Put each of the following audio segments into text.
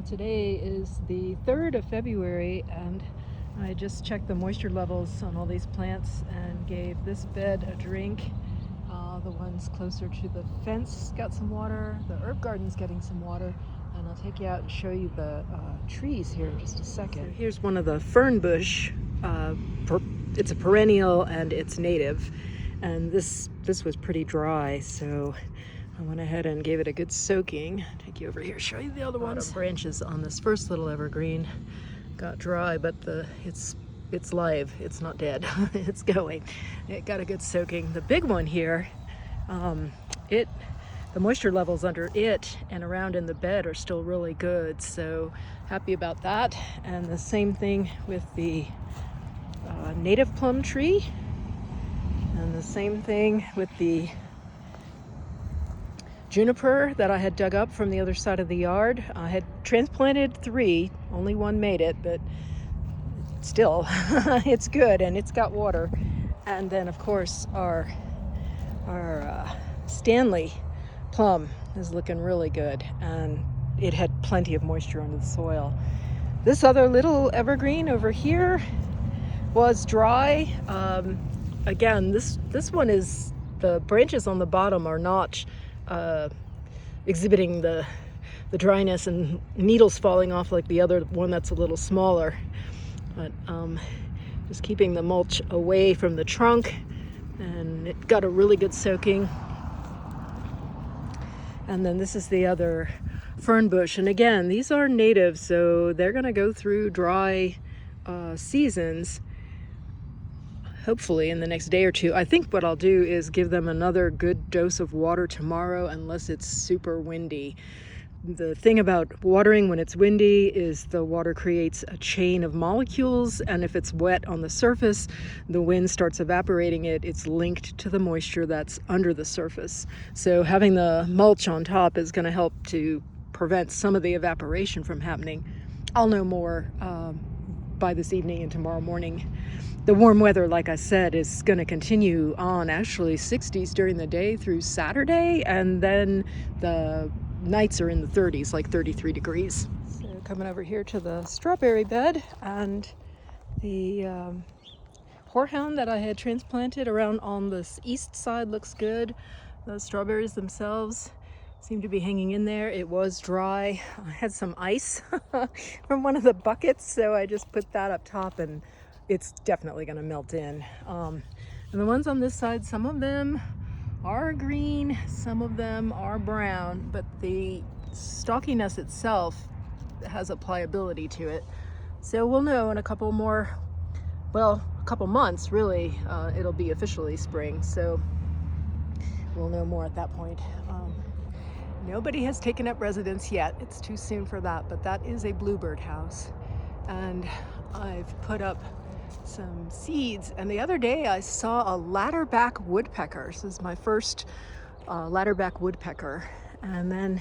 Well, today is the 3rd of February, and I just checked the moisture levels on all these plants and gave this bed a drink. The ones closer to the fence got some water, the herb garden's getting some water, and I'll take you out and show you the trees here in just a second. So here's one of the fern bush. It's a perennial and it's native, and this was pretty dry, so I went ahead and gave it a good soaking. Take you over here, show you the other ones. Branches on this first little evergreen got dry, but it's live. It's not dead. It's going. It got a good soaking. The big one here, the moisture levels under it and around in the bed are still really good. So happy about that. And the same thing with the native plum tree, and the same thing with the juniper that I had dug up from the other side of the yard. I had transplanted 3, only one made it, but still it's good and it's got water. And then of course our Stanley plum is looking really good, and it had plenty of moisture under the soil. This other little evergreen over here was dry. Again, this one is, the branches on the bottom are not exhibiting the dryness and needles falling off like the other one that's a little smaller. But just keeping the mulch away from the trunk, and it got a really good soaking. And then this is the other fern bush, and again, these are native, so they're gonna go through dry seasons hopefully in the next day or two. I think what I'll do is give them another good dose of water tomorrow, unless it's super windy. The thing about watering when it's windy is the water creates a chain of molecules, and if it's wet on the surface, the wind starts evaporating it. It's linked to the moisture that's under the surface. So having the mulch on top is going to help to prevent some of the evaporation from happening. I'll know more by this evening and tomorrow morning. The warm weather, like I said, is going to continue on, actually 60s during the day through Saturday, and then the nights are in the 30s, like 33 degrees. So coming over here to the strawberry bed, and the horehound that I had transplanted around on this east side looks good. The strawberries themselves seem to be hanging in there. It was dry. I had some ice from one of the buckets, so I just put that up top, and it's definitely going to melt in. And the ones on this side, some of them are green, some of them are brown, but the stockiness itself has a pliability to it. So we'll know in a couple months really, it'll be officially spring, so we'll know more at that point. Nobody has taken up residence yet. It's too soon for that, but that is a bluebird house, and I've put up some seeds. And the other day I saw a ladderback woodpecker. This is my first ladderback woodpecker. And then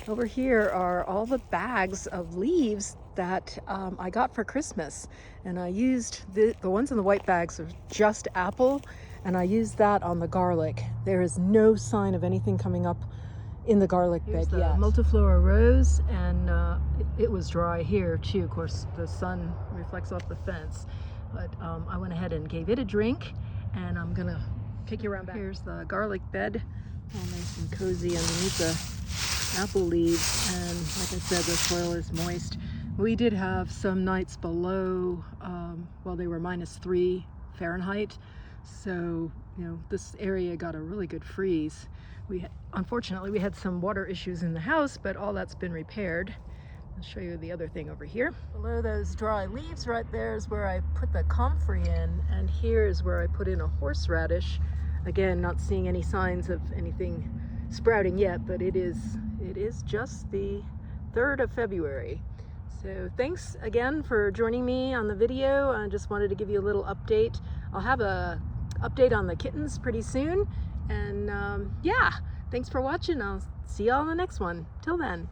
over here are all the bags of leaves that I got for Christmas, and I used the ones in the white bags are just apple, and I used that on the garlic. There is no sign of anything coming up in the garlic bed yet. Multiflora rose, and it was dry here too. Of course, the sun reflects off the fence, but I went ahead and gave it a drink, and I'm gonna take you around back. Here's the garlic bed, all nice and cozy underneath the apple leaves, and like I said, the soil is moist. We did have some nights below, well, they were -3 Fahrenheit, so you know, this area got a really good freeze. Unfortunately, we had some water issues in the house, but all that's been repaired. I'll show you the other thing over here. Below those dry leaves right there is where I put the comfrey in, and here is where I put in a horseradish. Again, not seeing any signs of anything sprouting yet, but it is just the 3rd of February. So thanks again for joining me on the video. I just wanted to give you a little update. I'll have a update on the kittens pretty soon. And yeah, thanks for watching. I'll see y'all in the next one. Till then.